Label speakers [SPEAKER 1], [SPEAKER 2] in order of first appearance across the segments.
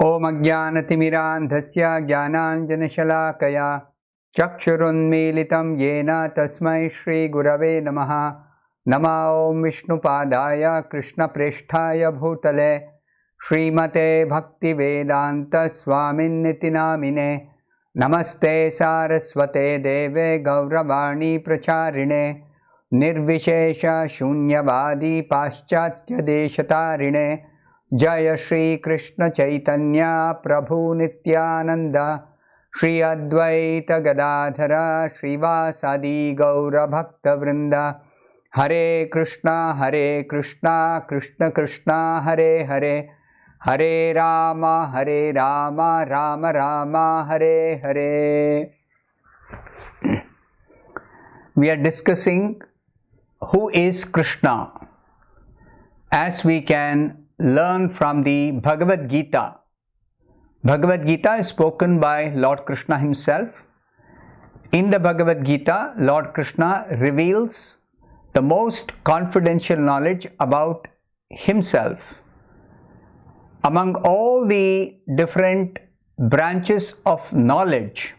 [SPEAKER 1] ॐ अज्ञानतिमिरान्धस्य ज्ञानाञ्जनशलाकया चक्षुरुन्मीलितं येन तस्मै श्रीगुरवे नमः। नमो ॐ विष्णुपादाय कृष्णप्रेष्ठाय भूतले श्रीमते भक्तिवेदान्त स्वामिन्निति नामिने। नमस्ते सारस्वते देवे गौरवाणी प्रचारिणे निर्विशेष शून्यवादी पाश्चात्यदेशतारिणे। जय श्री कृष्ण चैतन्य प्रभु नित्यानंद श्री अद्वैत गदाधर श्रीवासादि गौर भक्तवृंद। हरे कृष्णा कृष्ण कृष्ण हरे हरे, हरे Ram Ram Ram Hare Hare. We are discussing who is Krishna, as we can learn from the Bhagavad Gita. Bhagavad Gita is spoken by Lord Krishna himself. In the Bhagavad Gita, Lord Krishna reveals the most confidential knowledge about himself. Among all the different branches of knowledge,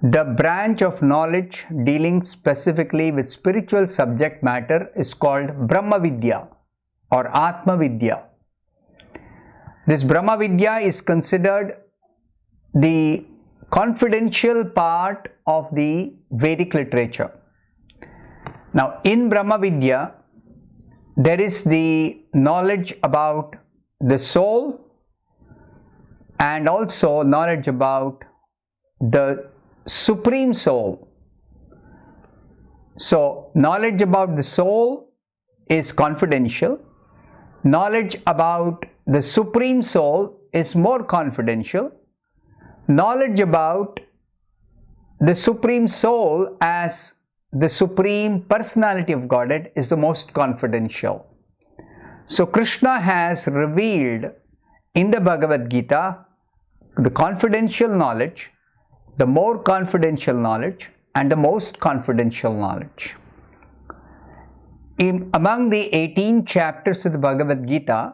[SPEAKER 1] the branch of knowledge dealing specifically with spiritual subject matter is called Brahma Vidya or Atma Vidya. This Brahma Vidya is considered the confidential part of the Vedic literature. Now, in Brahma Vidya, there is the knowledge about the soul and also knowledge about the Supreme Soul. So, knowledge about the soul is confidential. Knowledge about the Supreme Soul is more confidential. Knowledge about the Supreme Soul as the Supreme Personality of Godhead is the most confidential. So Krishna has revealed in the Bhagavad Gita the confidential knowledge, the more confidential knowledge, and the most confidential knowledge. Among the 18 chapters of the Bhagavad Gita,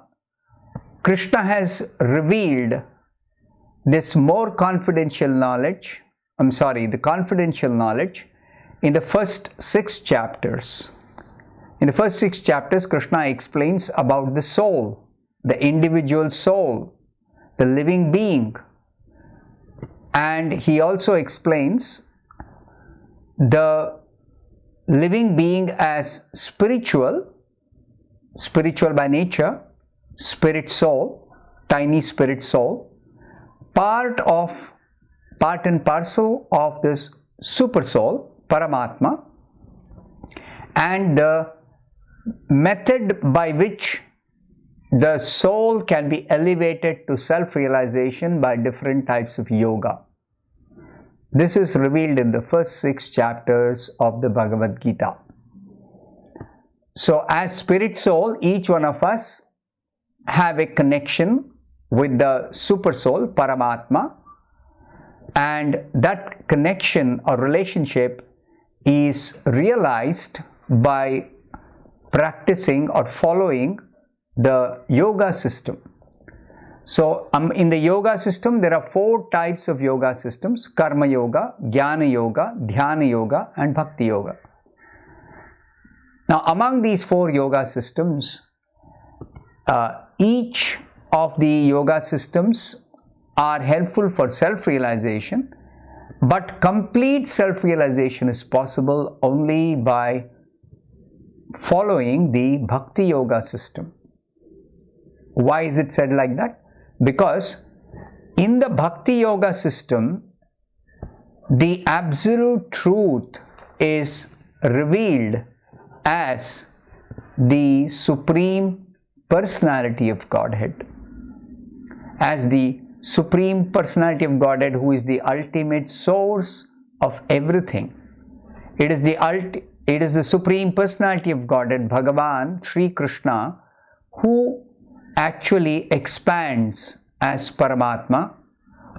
[SPEAKER 1] Krishna has revealed this more confidential knowledge, the confidential knowledge in the first 6 chapters. In the first 6 chapters, Krishna explains about the soul, the individual soul, the living being. And he also explains the living being as spiritual by nature, spirit soul, tiny spirit soul, part and parcel of this super soul, Paramatma, and the method by which the soul can be elevated to self-realization by different types of yoga. This is revealed in the first 6 chapters of the Bhagavad Gita. So as spirit soul, each one of us have a connection with the super soul, Paramatma, and that connection or relationship is realized by practicing or following the yoga system. So in the yoga system, there are 4 types of yoga systems: Karma Yoga, Jnana Yoga, Dhyana Yoga, and Bhakti Yoga. Now, among these 4 yoga systems, each of the yoga systems are helpful for self-realization, but complete self-realization is possible only by following the Bhakti Yoga system. Why is it said like that? Because in the Bhakti Yoga system, the absolute truth is revealed as the Supreme Personality of Godhead, as the Supreme Personality of Godhead, who is the ultimate source of everything. It is the Supreme Personality of Godhead, Bhagavan, Sri Krishna, who actually expands as Paramatma,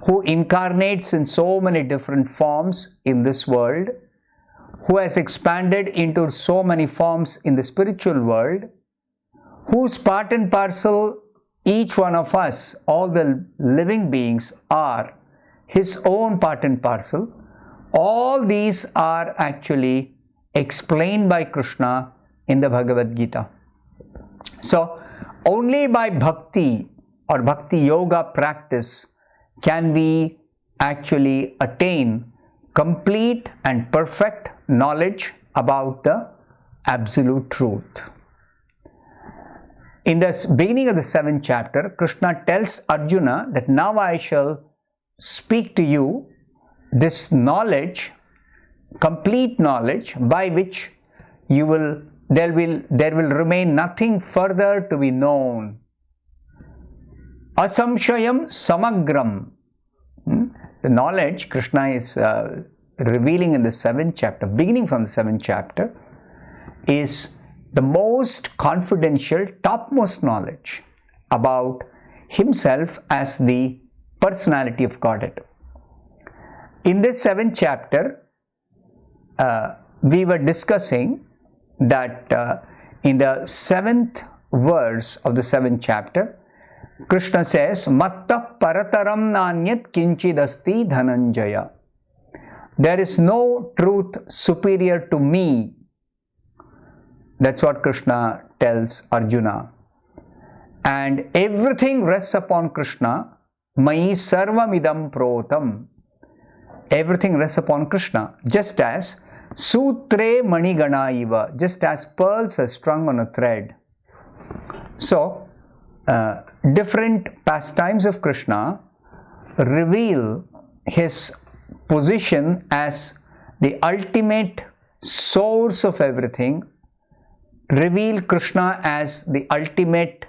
[SPEAKER 1] who incarnates in so many different forms in this world, who has expanded into so many forms in the spiritual world, whose part and parcel each one of us, all the living beings, are his own part and parcel. All these are actually explained by Krishna in the Bhagavad Gita. So, only by bhakti or bhakti yoga practice can we actually attain complete and perfect knowledge about the absolute truth. In the beginning of the 7th chapter, Krishna tells Arjuna that now I shall speak to you this knowledge, complete knowledge, by which there will remain nothing further to be known. Asamshayam samagram. The knowledge Krishna is revealing in the 7th chapter, beginning from the 7th chapter, is the most confidential, topmost knowledge about himself as the personality of Godhead. In this 7th chapter, we were discussing that in the 7th verse of the 7th chapter, Krishna says, Matta parataram nanyat kinchidasti dhananjaya. There is no truth superior to me. That's what Krishna tells Arjuna. And everything rests upon Krishna. Mai sarvamidam protam. Everything rests upon Krishna. Just as sutre manigana iva. Just as pearls are strung on a thread. So, different pastimes of Krishna reveal his position as the ultimate source of everything, reveal Krishna as the ultimate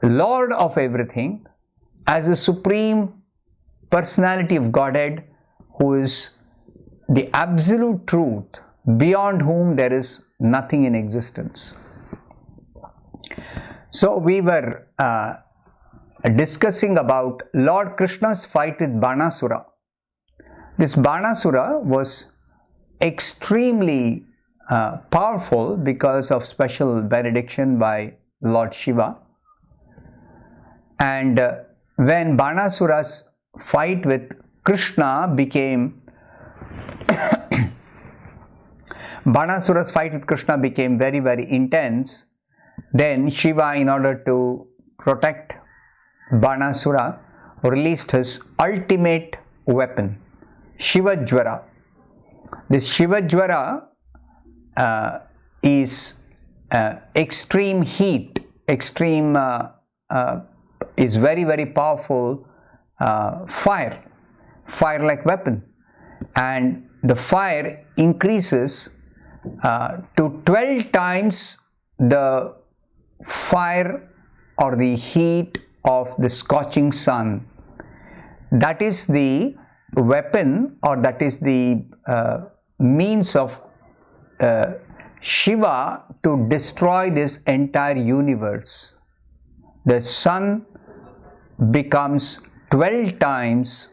[SPEAKER 1] Lord of everything, as the supreme personality of Godhead, who is the absolute truth, beyond whom there is nothing in existence. So we were discussing about Lord Krishna's fight with Banasura. This Banasura was extremely powerful because of special benediction by Lord Shiva. And when Banasura's fight with Krishna became Banasura's fight with Krishna became very, very intense, then Shiva, in order to protect Banasura, released his ultimate weapon, Shiva-jvara. This Shiva-jvara is extreme heat, is very, very powerful fire-like weapon. And the fire increases to 12 times the fire or the heat of the scorching sun. That is the weapon, or that is the means of Shiva to destroy this entire universe. The sun becomes 12 times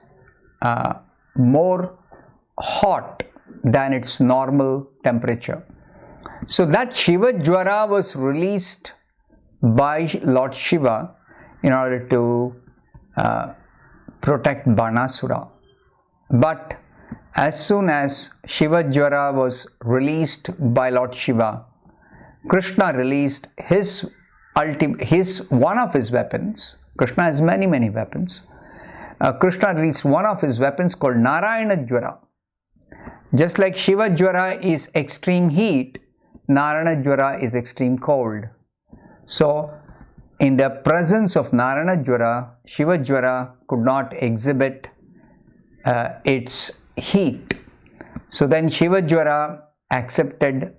[SPEAKER 1] more hot than its normal temperature. So that Shiva-jvara was released by Lord Shiva in order to protect Banasura. But as soon as Shiva-jvara was released by Lord Shiva, Krishna released one of his weapons. Krishna has many, many weapons. Krishna released one of his weapons called Narayana-jvara. Just like Shiva-jvara is extreme heat, Narayana-jvara is extreme cold. So, in the presence of Narayana-jvara, Shiva-jvara could not exhibit its heat. So then Shiva-jvara accepted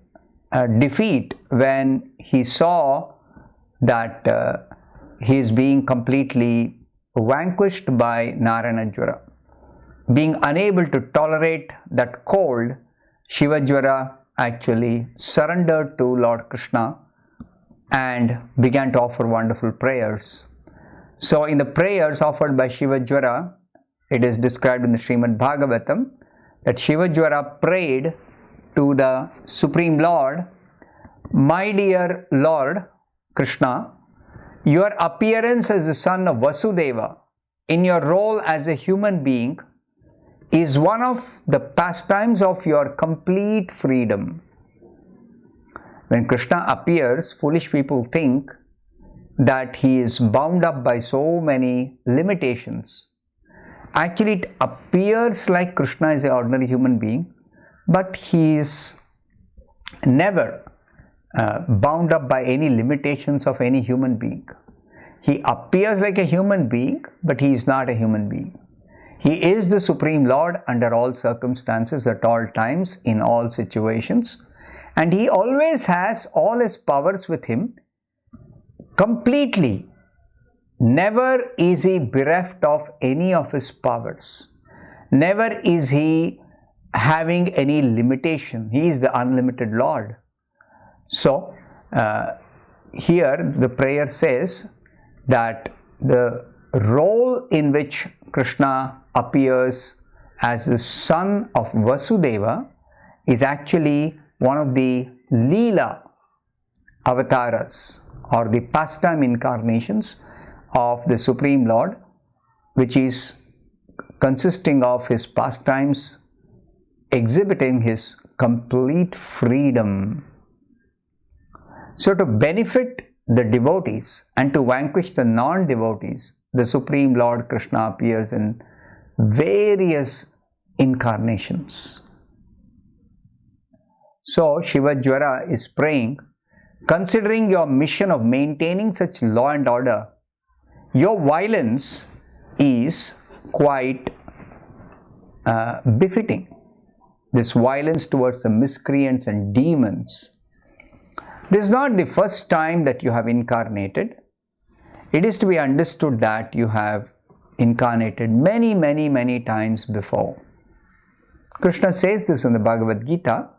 [SPEAKER 1] defeat when he saw that he is being completely vanquished by Narayana-jvara. Being unable to tolerate that cold, Shiva-jvara actually surrendered to Lord Krishna and began to offer wonderful prayers. So in the prayers offered by Shiva-jvara, it is described in the Srimad-Bhagavatam that Shiva-jvara prayed to the Supreme Lord, "My dear Lord, Krishna, your appearance as the son of Vasudeva in your role as a human being is one of the pastimes of your complete freedom. When Krishna appears, foolish people think that he is bound up by so many limitations. Actually, it appears like Krishna is an ordinary human being, but he is never bound up by any limitations of any human being. He appears like a human being, but he is not a human being. He is the Supreme Lord under all circumstances, at all times, in all situations, and he always has all his powers with him completely. Never is he bereft of any of his powers. Never is he having any limitation. He is the unlimited Lord. So, here the prayer says that the role in which Krishna appears as the son of Vasudeva is actually one of the Leela avatars or the pastime incarnations of the Supreme Lord, which is consisting of his pastimes exhibiting his complete freedom. So to benefit the devotees and to vanquish the non-devotees, the Supreme Lord Krishna appears in various incarnations. So Shiva-jvara is praying, considering your mission of maintaining such law and order, your violence is quite befitting. This violence towards the miscreants and demons. This is not the first time that you have incarnated. It is to be understood that you have incarnated many times before. Krishna says this in the Bhagavad Gita,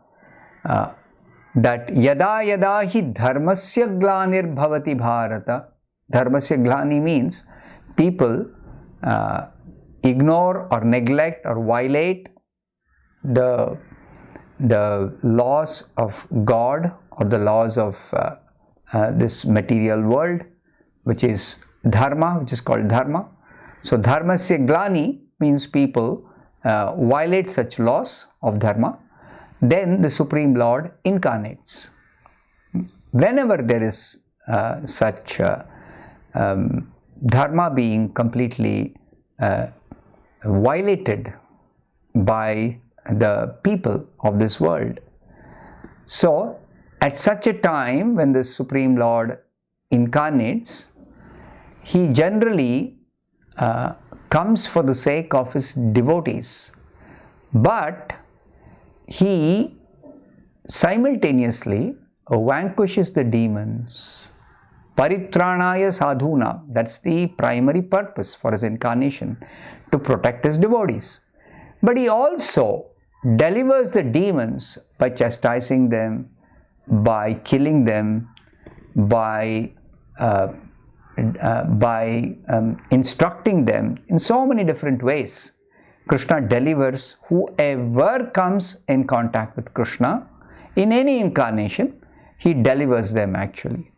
[SPEAKER 1] that yada yada hi dharmasya glanir bhavati bharata. Dharmasya glani means people ignore or neglect or violate the laws of God or the laws of this material world, which is dharma, which is called dharma. So dharmasya glani means people violate such laws of dharma. Then the Supreme Lord incarnates. Whenever there is such dharma being completely violated by the people of this world. So, at such a time when the Supreme Lord incarnates, he generally comes for the sake of his devotees, but he simultaneously vanquishes the demons. Paritranaya sadhuna, that's the primary purpose for his incarnation, to protect his devotees. But he also delivers the demons by chastising them, by killing them, by instructing them in so many different ways. Krishna delivers whoever comes in contact with Krishna in any incarnation. He delivers them actually.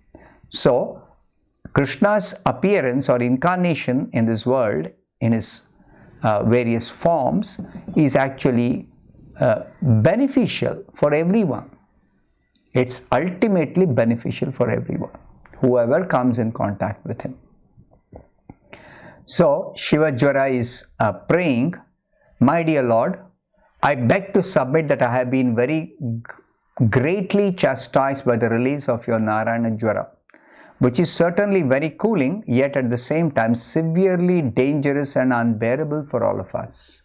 [SPEAKER 1] So, Krishna's appearance or incarnation in this world, in his various forms, is actually beneficial for everyone. It's ultimately beneficial for everyone, whoever comes in contact with him. So, Shiva-jvara is praying, my dear Lord, I beg to submit that I have been very greatly chastised by the release of your Narayana-jvara, which is certainly very cooling, yet at the same time severely dangerous and unbearable for all of us.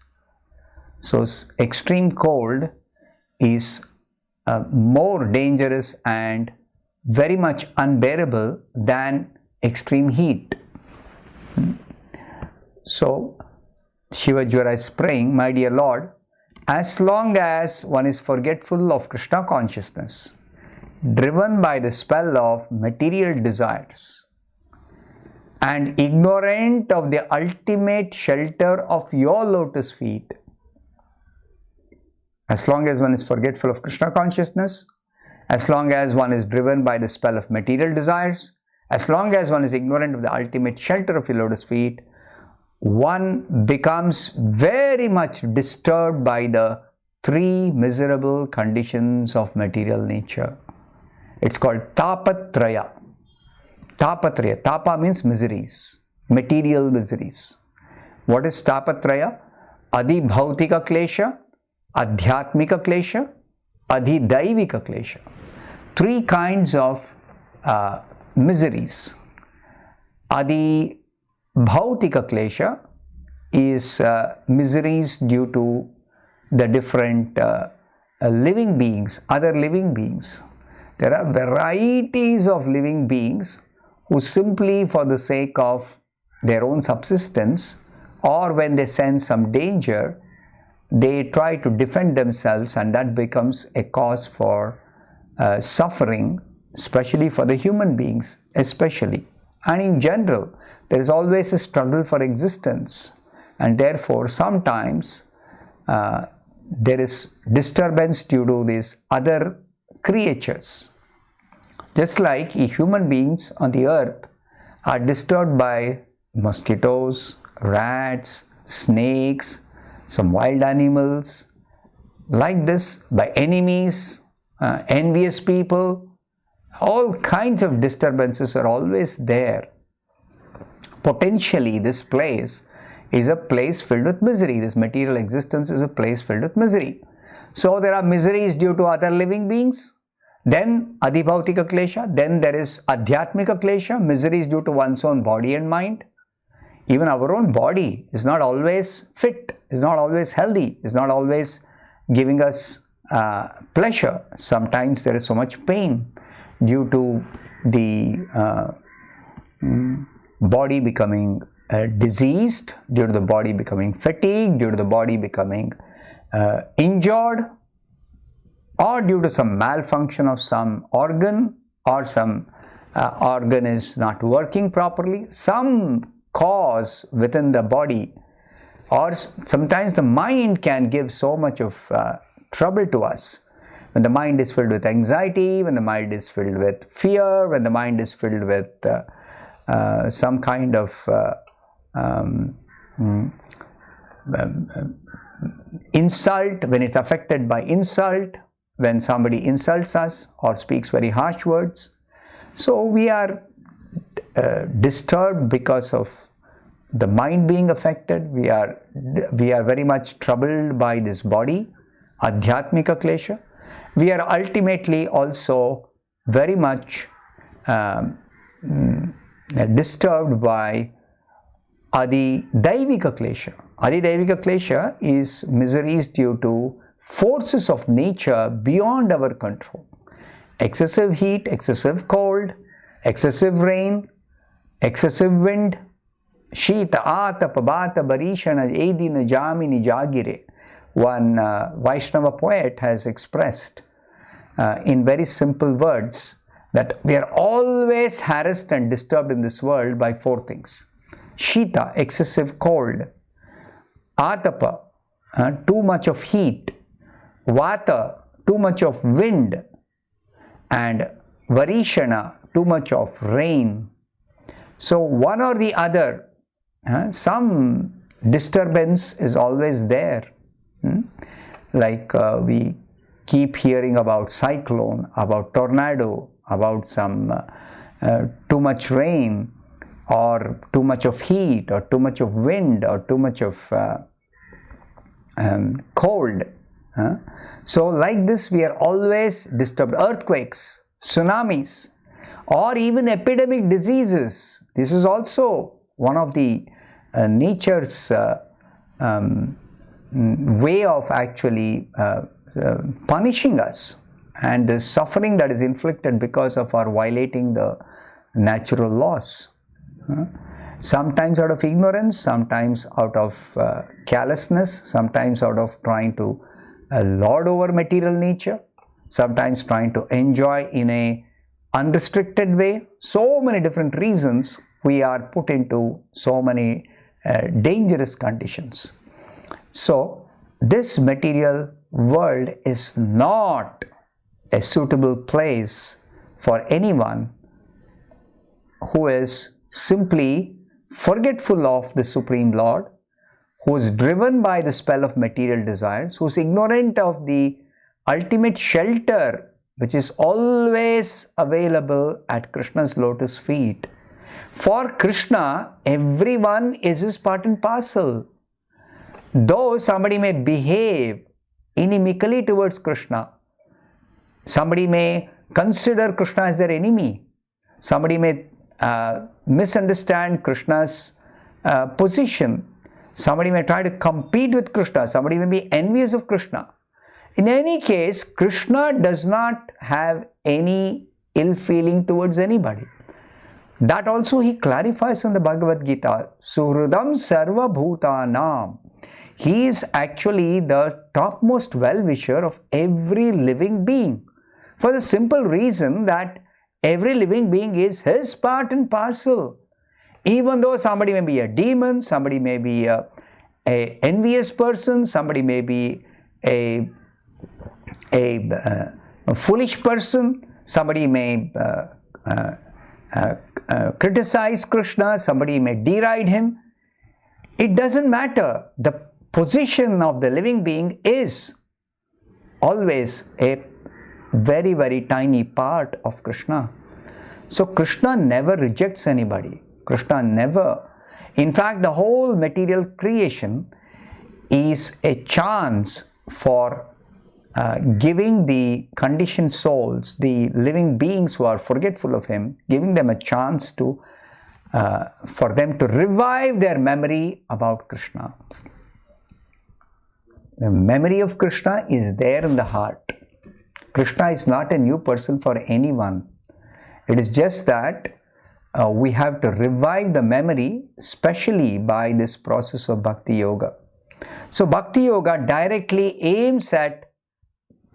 [SPEAKER 1] So extreme cold is more dangerous and very much unbearable than extreme heat. So Shiva-jvara is praying, my dear Lord, as long as one is forgetful of Krishna consciousness, driven by the spell of material desires, and ignorant of the ultimate shelter of your lotus feet, as long as one is forgetful of Krishna consciousness, as long as one is driven by the spell of material desires, As long as one is ignorant of the ultimate shelter of your lotus feet, one becomes very much disturbed by the three miserable conditions of material nature. It's called tapatraya. Tapatraya. Tapa means miseries, material miseries. What is tapatraya? Adi bhautika klesha, adhyatmika klesha, adi daivika klesha. Three kinds of miseries. Adi bhautika klesha is miseries due to the different living beings, other living beings. There are varieties of living beings who simply for the sake of their own subsistence, or when they sense some danger, they try to defend themselves, and that becomes a cause for suffering, especially for the human beings, especially. And in general, there is always a struggle for existence, and therefore sometimes there is disturbance due to these other creatures. Just like human beings on the earth are disturbed by mosquitoes, rats, snakes, some wild animals, like this, by enemies, envious people. All kinds of disturbances are always there. Potentially, this place is a place filled with misery. This material existence is a place filled with misery. So there are miseries due to other living beings. Then adhibhautika klesha. Then there is adhyatmika klesha, miseries due to one's own body and mind. Even our own body is not always fit, is not always healthy, is not always giving us pleasure. Sometimes there is so much pain due to the body becoming diseased, due to the body becoming fatigued, due to the body becoming injured, or due to some malfunction of some organ, or some organ is not working properly, some cause within the body, or sometimes the mind can give so much of trouble to us. When the mind is filled with anxiety, when the mind is filled with fear, when the mind is filled with some kind of insult, when it's affected by insult, when somebody insults us or speaks very harsh words. So we are disturbed because of the mind being affected. We are very much troubled by this body, adhyatmika klesha. We are ultimately also very much disturbed by adi daivika klesha. Adi daivika klesha is miseries due to forces of nature beyond our control. Excessive heat, excessive cold, excessive rain, excessive wind, shita, atapa, bata, barishana, edina, jamini, jagire. One Vaishnava poet has expressed in very simple words that we are always harassed and disturbed in this world by four things. Shita, excessive cold. Atapa, too much of heat. Vata, too much of wind. And varishana, too much of rain. So one or the other, some disturbance is always there. Like we keep hearing about cyclone, about tornado, about some too much rain, or too much of heat, or too much of wind, or too much of cold. So like this we are always disturbed. Earthquakes, tsunamis, or even epidemic diseases. This is also one of the nature's way of actually punishing us, and the suffering that is inflicted because of our violating the natural laws. Sometimes out of ignorance, sometimes out of carelessness, sometimes out of trying to lord over material nature, sometimes trying to enjoy in a unrestricted way. So many different reasons we are put into so many dangerous conditions. So this material world is not a suitable place for anyone who is simply forgetful of the Supreme Lord, who is driven by the spell of material desires, who is ignorant of the ultimate shelter which is always available at Krishna's lotus feet. For Krishna, everyone is his part and parcel. Though somebody may behave inimically towards Krishna, somebody may consider Krishna as their enemy, somebody may misunderstand Krishna's position, somebody may try to compete with Krishna, somebody may be envious of Krishna. In any case, Krishna does not have any ill feeling towards anybody. That also he clarifies in the Bhagavad Gita. Suhridam sarva bhutanam. He is actually the topmost well-wisher of every living being, for the simple reason that every living being is his part and parcel. Even though somebody may be a demon, somebody may be a envious person, somebody may be a foolish person, somebody may criticize Krishna, somebody may deride him. It doesn't matter. The position of the living being is always a very, very tiny part of Krishna. So Krishna never rejects anybody. Krishna never. In fact, the whole material creation is a chance for giving the conditioned souls, the living beings who are forgetful of him, giving them a chance to for them to revive their memory about Krishna. The memory of Krishna is there in the heart. Krishna is not a new person for anyone. It is just that we have to revive the memory, especially by this process of Bhakti Yoga. So Bhakti Yoga directly aims at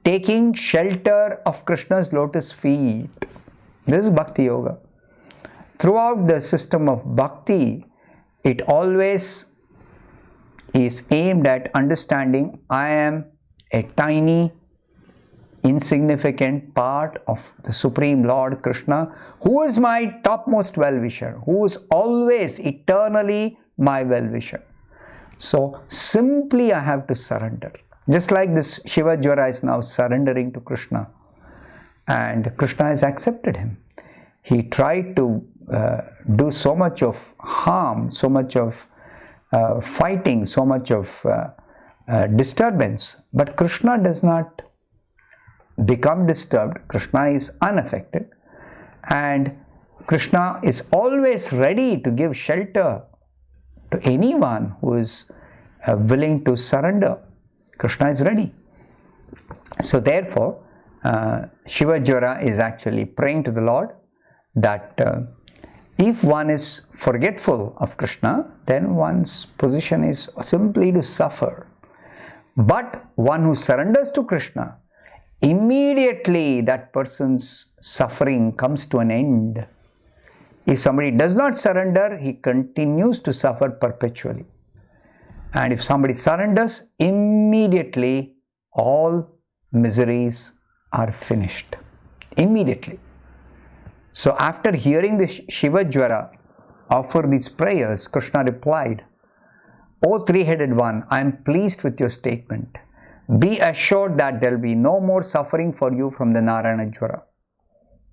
[SPEAKER 1] taking shelter of Krishna's lotus feet. This is Bhakti Yoga. Throughout the system of Bhakti, it always is aimed at understanding I am a tiny, insignificant part of the Supreme Lord Krishna, who is my topmost well-wisher, who is always eternally my well-wisher. So simply I have to surrender. Just like this Shiva-jvara is now surrendering to Krishna, and Krishna has accepted him. He tried to do so much of harm, so much of fighting, so much of disturbance, but Krishna does not become disturbed. Krishna is unaffected, and Krishna is always ready to give shelter to anyone who is willing to surrender. Krishna is ready. So therefore, Shiva-jvara is actually praying to the Lord that if one is forgetful of Krishna, then one's position is simply to suffer. But one who surrenders to Krishna, immediately that person's suffering comes to an end. If somebody does not surrender, he continues to suffer perpetually. And if somebody surrenders, immediately all miseries are finished. Immediately. So after hearing the Shiva-jvara offer these prayers, Krishna replied, O three-headed one, I am pleased with your statement. Be assured that there will be no more suffering for you from the Narayana-jvara.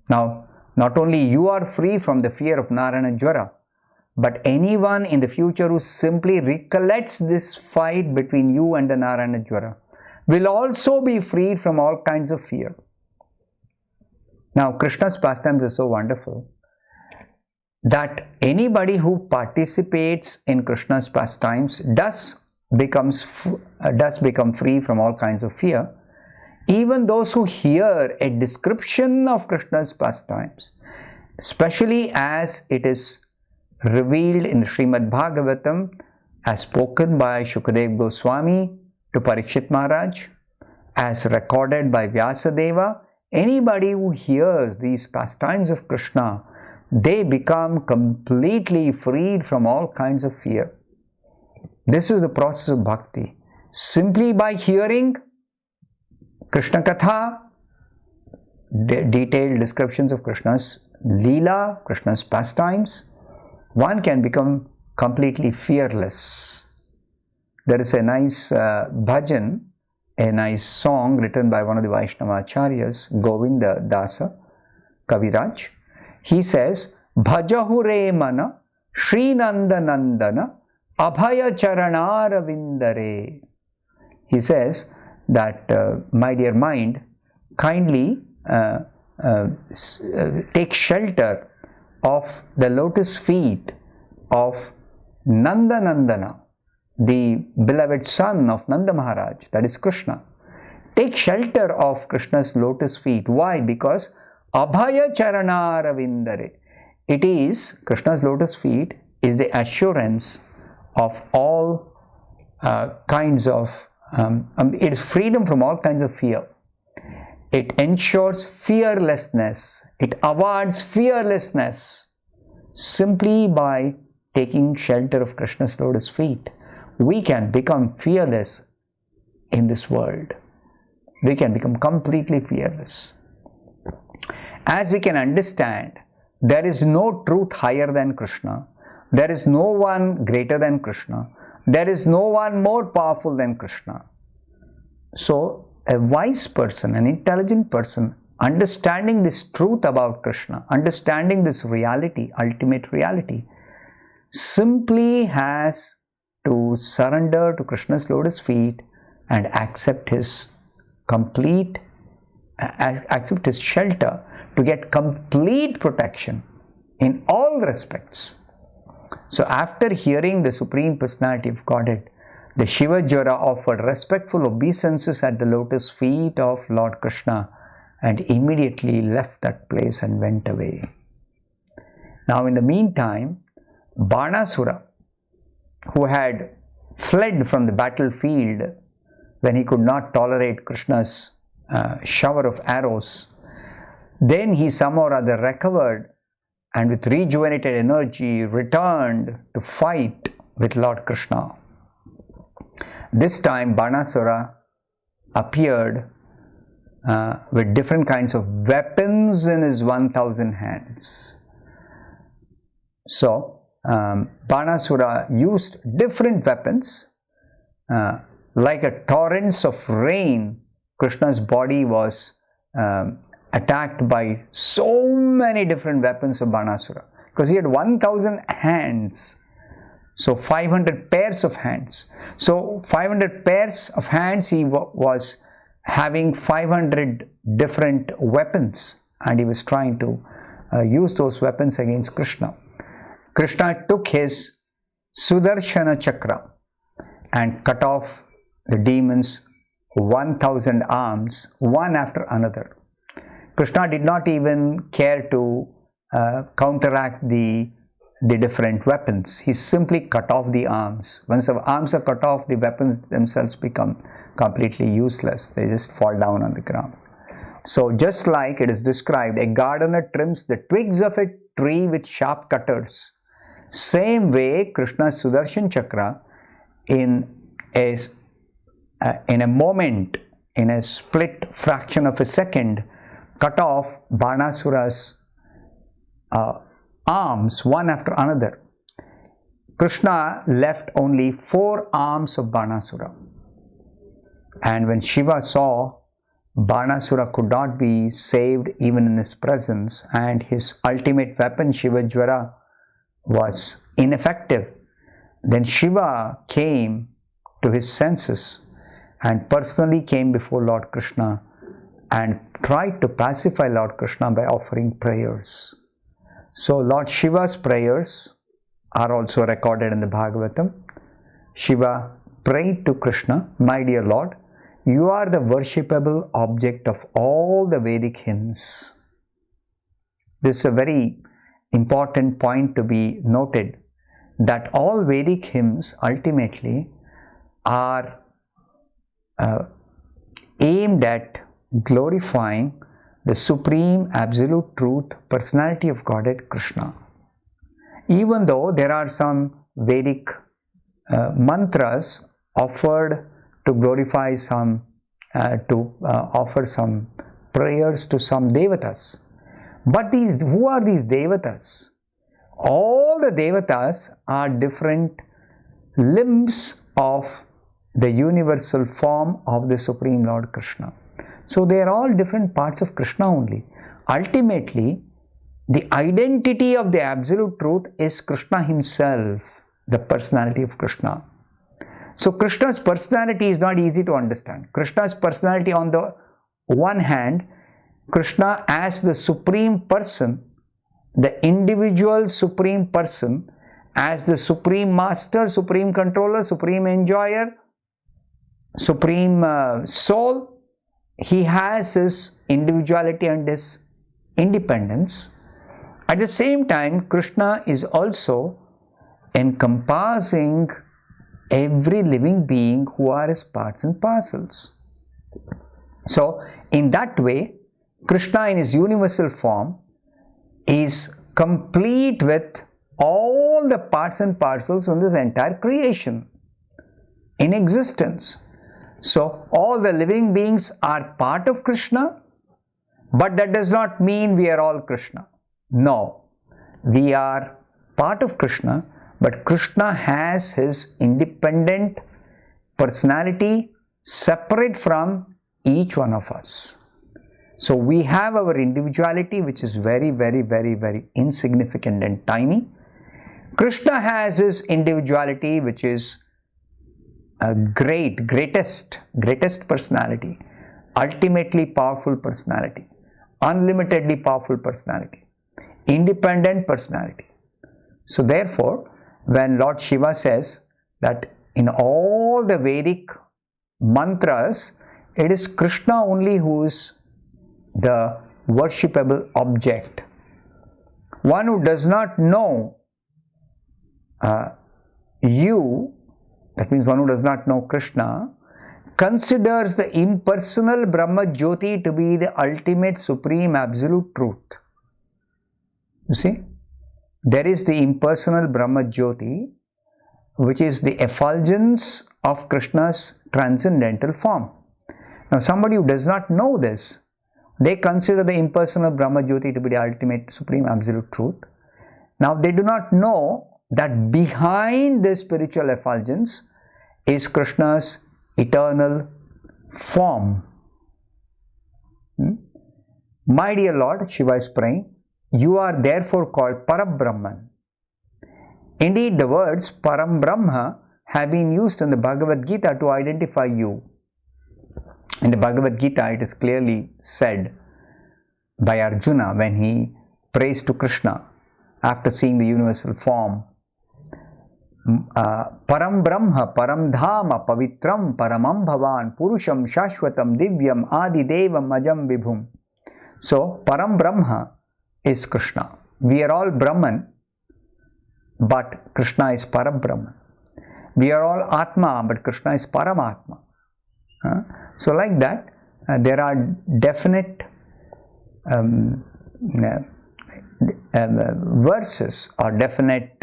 [SPEAKER 1] Now, not only you are free from the fear of Narayana-jvara, but anyone in the future who simply recollects this fight between you and the Narayana-jvara will also be freed from all kinds of fear. Now, Krishna's pastimes are so wonderful that anybody who participates in Krishna's pastimes does become free from all kinds of fear. Even those who hear a description of Krishna's pastimes, especially as it is revealed in the Srimad-Bhagavatam as spoken by Shukadev Goswami to Parikshit Maharaj, as recorded by Vyasadeva, anybody who hears these pastimes of Krishna, they become completely freed from all kinds of fear. This is the process of bhakti. Simply by hearing Krishna Katha, detailed descriptions of Krishna's Leela, Krishna's pastimes, one can become completely fearless. There is a nice bhajan, a nice song written by one of the Vaishnava Acharyas, Govinda Dasa Kaviraj. He says, Bhajahure mana Shri Nanda Nandana Abhaya Charanara Vindare. He says that, my dear mind, kindly take shelter of the lotus feet of Nanda Nandana, the beloved son of Nanda Maharaj, that is Krishna. Take shelter of Krishna's lotus feet. Why? Because Abhaya Charanara Vindare. It is, Krishna's lotus feet is the assurance of all kinds of, it is freedom from all kinds of fear. It ensures fearlessness. It awards fearlessness simply by taking shelter of Krishna's lotus feet. We can become fearless in this world. We can become completely fearless. As we can understand, there is no truth higher than Krishna. There is no one greater than Krishna. There is no one more powerful than Krishna. So, a wise person, an intelligent person, understanding this truth about Krishna, understanding this reality, ultimate reality, simply has to surrender to Krishna's lotus feet and accept his shelter to get complete protection in all respects. So after hearing the Supreme Personality of Godhead, the Shiva-jvara offered respectful obeisances at the lotus feet of Lord Krishna and immediately left that place and went away. Now in the meantime, Banasura, who had fled from the battlefield when he could not tolerate Krishna's shower of arrows, then he somehow or other recovered and with rejuvenated energy returned to fight with Lord Krishna. This time Banasura appeared with different kinds of weapons in his 1,000 hands. So Banasura used different weapons. Like a torrent of rain, Krishna's body was attacked by so many different weapons of Banasura, because he had 1,000 hands. So 500 pairs of hands. So 500 pairs of hands, he was having 500 different weapons, and he was trying to use those weapons against Krishna. Krishna took his Sudarshana Chakra and cut off the demons' 1,000 arms, one after another. Krishna did not even care to counteract the different weapons. He simply cut off the arms. Once the arms are cut off, the weapons themselves become completely useless. They just fall down on the ground. So just like it is described, a gardener trims the twigs of a tree with sharp cutters. Same way, Krishna's Sudarshan Chakra, in a moment, in a split fraction of a second, cut off Banasura's arms one after another. Krishna left only 4 arms of Banasura. And when Shiva saw Banasura could not be saved even in his presence, and his ultimate weapon, Shiva-jvara, was ineffective, then Shiva came to his senses and personally came before Lord Krishna and tried to pacify Lord Krishna by offering prayers. So Lord Shiva's prayers are also recorded in the Bhagavatam. Shiva prayed to Krishna, "My dear Lord, you are the worshipable object of all the Vedic hymns." This is a very important point to be noted, that all Vedic hymns ultimately are aimed at glorifying the supreme absolute truth, personality of Godhead, Krishna. Even though there are some Vedic mantras offered to glorify some, offer some prayers to some devatas, But who are these devatas? All the devatas are different limbs of the universal form of the Supreme Lord Krishna. So they are all different parts of Krishna only. Ultimately, the identity of the Absolute Truth is Krishna himself, the personality of Krishna. So Krishna's personality is not easy to understand. Krishna's personality, on the one hand, Krishna as the Supreme Person, the individual Supreme Person, as the Supreme Master, Supreme Controller, Supreme Enjoyer, Supreme Soul, he has his individuality and his independence. At the same time, Krishna is also encompassing every living being who are his parts and parcels. So, in that way, Krishna in his universal form is complete with all the parts and parcels in this entire creation, in existence. So, all the living beings are part of Krishna, but that does not mean we are all Krishna. No, we are part of Krishna, but Krishna has his independent personality separate from each one of us. So we have our individuality, which is very, very, very, very insignificant and tiny. Krishna has his individuality, which is a greatest personality, ultimately powerful personality, unlimitedly powerful personality, independent personality. So therefore, when Lord Shiva says that in all the Vedic mantras, it is Krishna only who is the worshipable object. One who does not know you, that means one who does not know Krishna, considers the impersonal Brahma Jyoti to be the ultimate supreme absolute truth. You see, there is the impersonal Brahma Jyoti, which is the effulgence of Krishna's transcendental form. Now, somebody who does not know this, they consider the impersonal Brahma Jyoti to be the ultimate supreme absolute truth. Now, they do not know that behind this spiritual effulgence is Krishna's eternal form. My dear Lord, Shiva is praying, you are therefore called Parabrahman. Indeed, the words Param Brahma have been used in the Bhagavad Gita to identify you. In the Bhagavad Gita, it is clearly said by Arjuna when he prays to Krishna after seeing the universal form. Param Brahma, Param Dhama, Pavitram, Paramam Bhavan, Purusham, Shashwatam, Divyam, Adi Devam, Ajam Vibhum. So, Param Brahma is Krishna. We are all Brahman, but Krishna is Parabrahman. We are all Atma, but Krishna is Paramatma. So, like that, there are definite verses or definite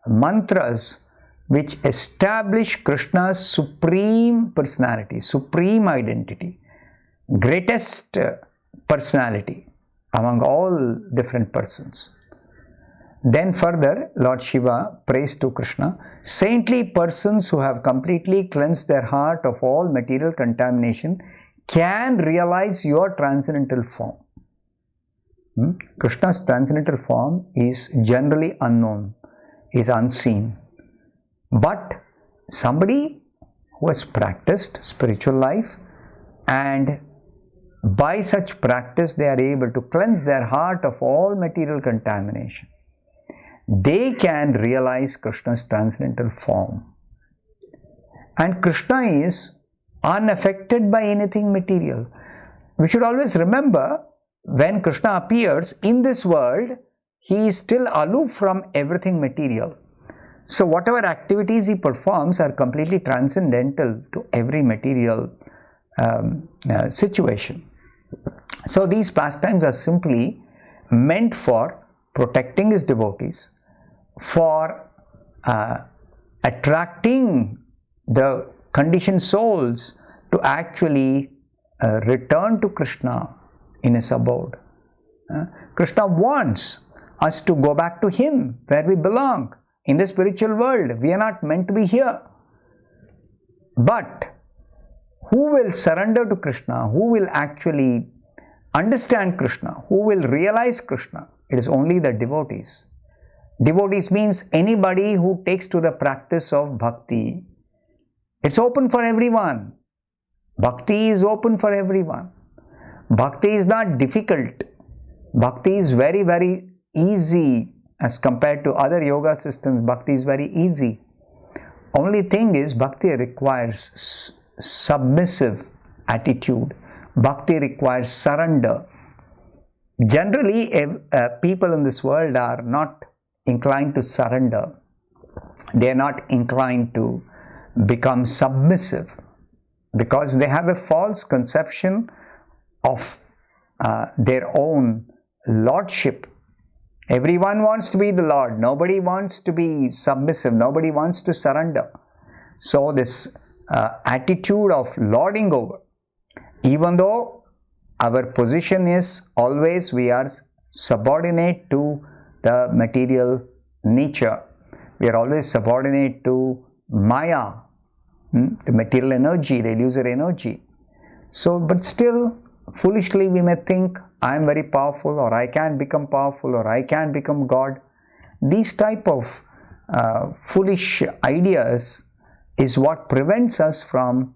[SPEAKER 1] mantras which establish Krishna's supreme personality, supreme identity, greatest personality among all different persons. Then further, Lord Shiva prays to Krishna, saintly persons who have completely cleansed their heart of all material contamination can realize your transcendental form. Krishna's transcendental form is generally unknown, is unseen. But somebody who has practiced spiritual life and by such practice they are able to cleanse their heart of all material contamination, they can realize Krishna's transcendental form. And Krishna is unaffected by anything material. We should always remember, when Krishna appears in this world, he is still aloof from everything material. So whatever activities he performs are completely transcendental to every material situation. So these pastimes are simply meant for protecting his devotees, for attracting the conditioned souls to actually return to Krishna in his abode. Krishna wants us to go back to Him, where we belong, in the spiritual world. We are not meant to be here. But who will surrender to Krishna? Who will actually understand Krishna? Who will realize Krishna? It is only the devotees. Devotees means anybody who takes to the practice of bhakti. It's open for everyone. Bhakti is open for everyone. Bhakti is not difficult. Bhakti is very, very easy as compared to other yoga systems. Bhakti is very easy. Only thing is, bhakti requires submissive attitude. Bhakti requires surrender. Generally, people in this world are not inclined to surrender. They are not inclined to become submissive because they have a false conception of their own lordship. Everyone wants to be the Lord. Nobody wants to be submissive. Nobody wants to surrender. So this attitude of lording over, even though our position is always we are subordinate to the material nature. We are always subordinate to Maya, the material energy, the illusory energy. So, but still, foolishly we may think, I am very powerful, or I can become powerful, or I can become God. These type of foolish ideas is what prevents us from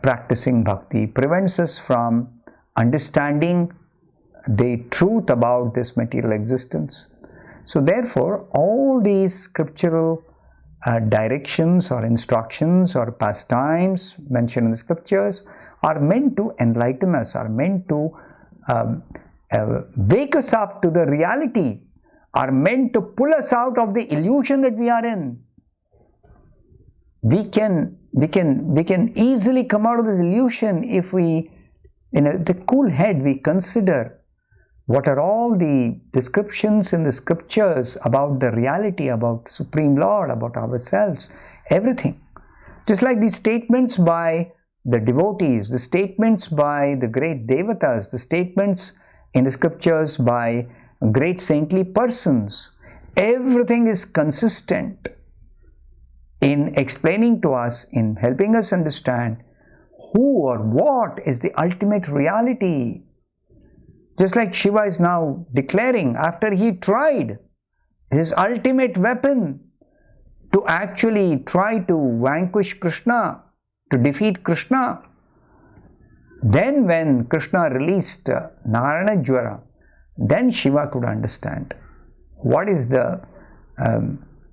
[SPEAKER 1] practicing bhakti, prevents us from understanding the truth about this material existence. So therefore, all these scriptural directions or instructions or pastimes mentioned in the scriptures are meant to enlighten us, are meant to wake us up to the reality, are meant to pull us out of the illusion that we are in. We can easily come out of this illusion if we, in the cool head, we consider what are all the descriptions in the scriptures about the reality, about Supreme Lord, about ourselves, everything. Just like these statements by the devotees, the statements by the great devatas, the statements in the scriptures by great saintly persons, everything is consistent in explaining to us, in helping us understand who or what is the ultimate reality. Just like Shiva is now declaring, after he tried his ultimate weapon to actually try to vanquish Krishna, to defeat Krishna, then when Krishna released Shiva-jvara, then Shiva could understand what is the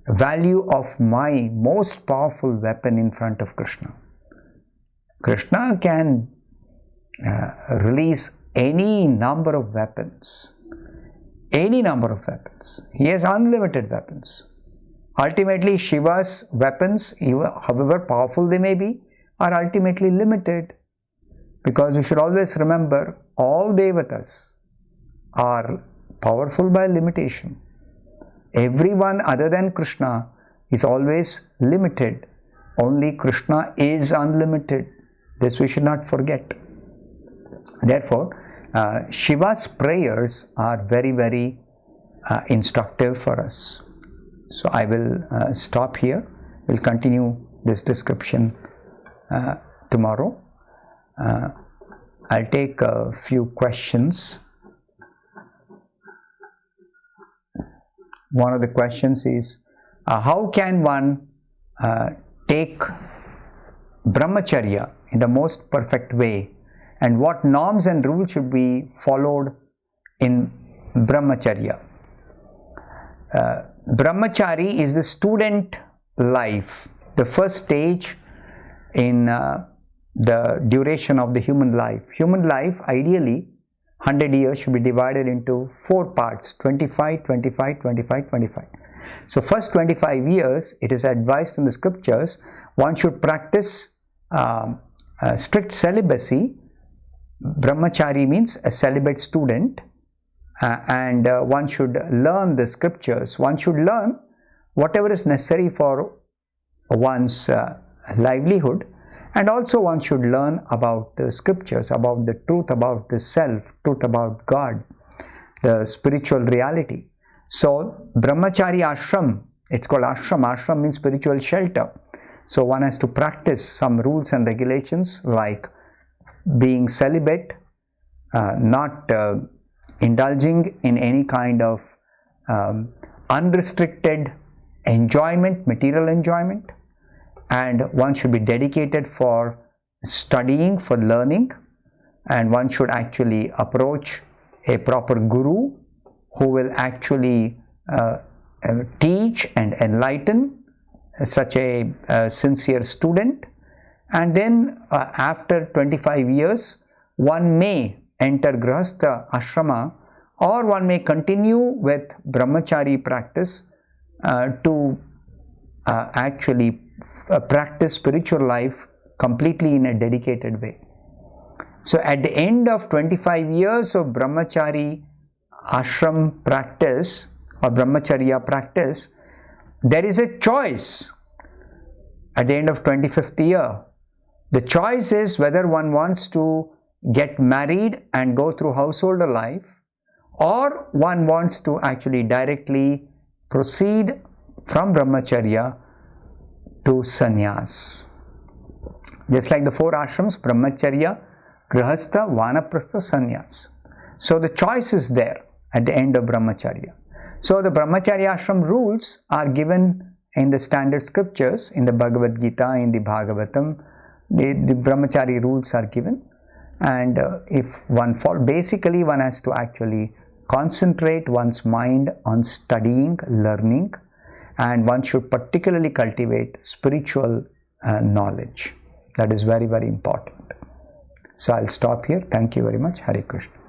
[SPEAKER 1] value of my most powerful weapon in front of Krishna. Krishna can release any number of weapons. Any number of weapons. He has unlimited weapons. Ultimately, Shiva's weapons, however powerful they may be, are ultimately limited. Because we should always remember, all devatas are powerful by limitation. Everyone other than Krishna is always limited. Only Krishna is unlimited. This we should not forget. Therefore, Shiva's prayers are very, very instructive for us. So I will stop here. We'll continue this description tomorrow. I'll take a few questions. One of the questions is, how can one take Brahmacharya in the most perfect way, and what norms and rules should be followed in Brahmacharya? Brahmachari is the student life, the first stage in the duration of the human life. Human life, ideally, 100 years should be divided into 4 parts, 25, 25, 25, 25. So first 25 years, it is advised in the scriptures, one should practice strict celibacy. Brahmachari means a celibate student, and one should learn the scriptures. One should learn whatever is necessary for one's livelihood, and also one should learn about the scriptures, about the truth about the self, truth about God. the spiritual reality. So Brahmacharya ashram, it's called ashram. Ashram means spiritual shelter. So one has to practice some rules and regulations like being celibate, not indulging in any kind of unrestricted enjoyment, material enjoyment, and one should be dedicated for studying, for learning, and one should actually approach a proper guru who will actually teach and enlighten such a sincere student. And then after 25 years one may enter Grihastha ashrama, or one may continue with Brahmachari practice to actually practice spiritual life completely in a dedicated way. So at the end of 25 years of Brahmachari ashram practice or Brahmacharya practice, there is a choice at the end of 25th year. The choice is whether one wants to get married and go through householder life, or one wants to actually directly proceed from Brahmacharya to sannyas. Just like the four ashrams, Brahmacharya, Grihastha, Vanaprastha, sannyas. So the choice is there at the end of Brahmacharya. So the Brahmacharya ashram rules are given in the standard scriptures, in the Bhagavad Gita, in the Bhagavatam. The Brahmachari rules are given, and if one basically one has to actually concentrate one's mind on studying, learning, and one should particularly cultivate spiritual knowledge. That is very, very important. So I'll stop here. Thank you very much. Hare Krishna.